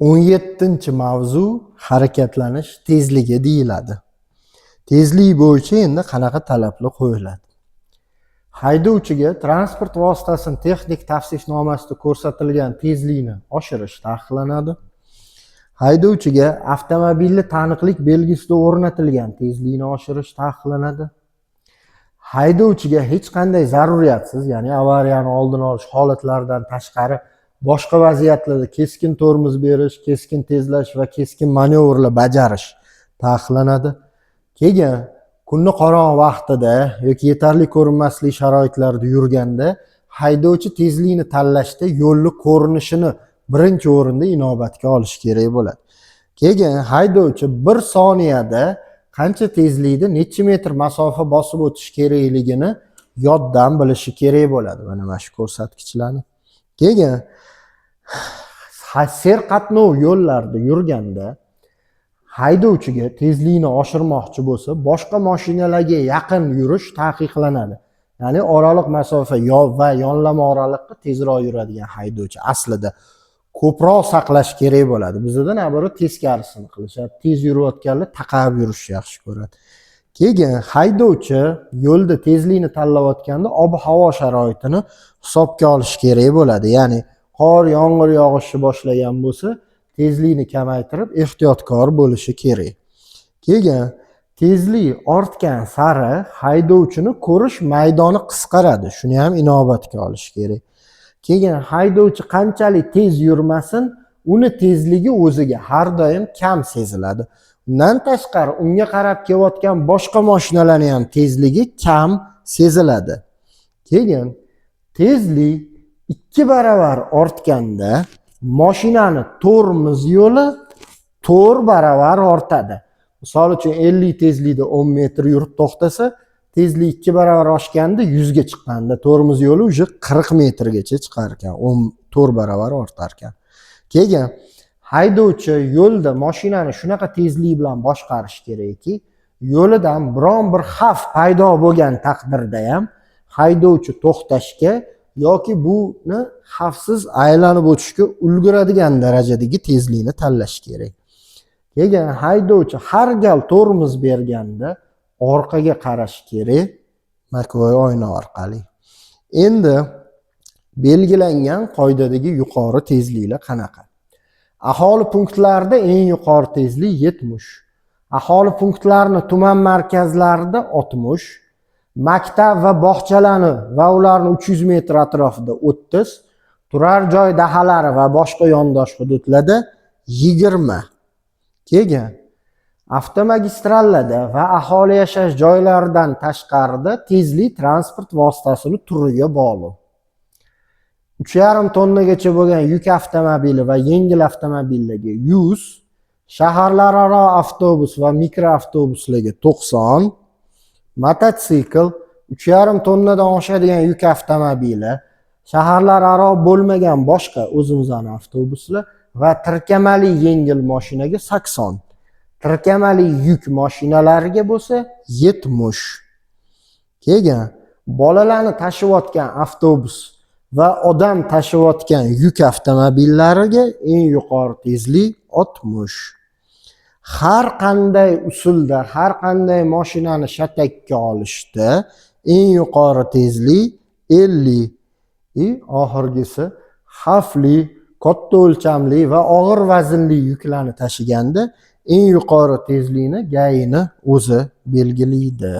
17-mavzu harakatlanish tezligi deyiladi. Tezlik bo'yicha endi qanaqa talablar qo'yiladi? Haydovchiga transport vositasini texnik tavsifnomasida ko'rsatilgan tezlikni oshirish taqiqlanadi. Haydovchiga avtomobilni taniqlik belgisida o'rnatilgan tezlikni oshirish taqiqlanadi. Haydovchiga hech qanday zaruriyatsiz, ya'ni avariyani oldini olish holatlaridan tashqari boshqa vaziyatlarda keskin tormoz berish, keskin tezlash va keskin manevrlar bajarish taqiqlanadi. Keyin kunni qorong'i vaqtida yoki yetarli ko'rinmaslik sharoitlarida yurganda haydovchi tezlikni tanlashda yo'lni ko'rinishini birinchi o'rinda inobatga olish kerak bo'ladi. Keyin haydovchi 1 soniyada qancha tezlikda necha metr masofa bosib o'tish kerakligini yoddan bilishi kerak bo'ladi. Mana shu ko'rsatkichlarni. Keyin serqatnov yo'llarda yurganda haydovchiga tezlikni oshirmoqchi bo'lsa, boshqa mashinalarga yaqin yurish taqiqlanadi. Ya'ni oraliq masofa va yonlama oraliqqa tezroq yuradigan haydovchi aslida ko'proq saqlash kerak bo'ladi. Bizda nabarat teskarisini qilishadi. Tez yurayotganlar taqab yurishni yaxshi ko'radi. Keyin haydovchi yo'lda tezlikni tanlayotganda ob-havo sharoitini hisobga olish kerak bo'ladi. Ya'ni qor, yomg'ir yog'ishni boshlagan bo'lsa, tezlikni kamaytirib ehtiyotkor bo'lishi kerak. Keyin tezlik ortgan sari haydovchini ko'rish maydoni qisqaradi. Shuni ham inobatga olish kerak. Keyin haydovchi qanchalik tez yurmasin, uni tezligi o'ziga har doim kam seziladi. Undan tashqari unga qarab kelayotgan boshqa mashinalarning ham tezligi kam seziladi. Keyin tezlik 2 baravar ortganda mashinani tormoz yo'li 4 baravar ortadi. Misol uchun 50 tezlikda 10 metr yurib to'xtasa, tezlik 2 baravar oshganda 100 ga chiqqanda tormoz yo'li уже 40 metrgacha chiqar ekan, 4 baravar ortar ekan. Keyin haydovchi yo'lda mashinani shunaqa tezlik bilan boshqarish kerakki, yo'lidan biron bir xavf paydo bo'lgan taqdirda ham haydovchi to'xtashga yoki buni xavfsiz aylanib o'tishga ulguradigan darajadagi tezlikni tanlash kerak. Keyin haydovchi har gal tormoz berganda orqaga qarash kerak, makvoy oyna orqali. Endi belgilangan qoidadagi yuqori tezliklar qanaqa? Aholi punktlarida eng yuqori tezlik 70. Aholi punktlarini tuman markazlarida 60. Maktab va bog'chalarni va ularni 300 metr atrofida 30, turar joy dahalari va boshqa yondosh hududlarda 20. Keyin avtomagistrallarda va aholi yashash joylaridan tashqarida tezlik transport vositasini turiga bog'liq. 3,5 tonnagacha bo'lgan yuk avtomobili va yengil avtomobillarga 100, shaharlararo avtobus va mikroavtobuslarga 90, mototsikl, 3,5 tonnadan oshadigan yuk avtomobili, shaharlararo bo'lmagan boshqa o'zimizning avtobuslar va tirkamali yengil mashinaga 80, tirkamali yuk mashinalariga bo'lsa 70. Keyin bolalarni tashiyotgan avtobus va odam tashiyotgan yuk avtomobillariga eng yuqori tezlik 60. Har qanday usulda, har qanday mashinani shatakka olishda eng yuqori tezlik 50. Oxirgisi xavfli, katta o'lchamli va og'ir vaznli yuklarni tashiganda eng yuqori tezlikni GAIni o'zi belgilaydi.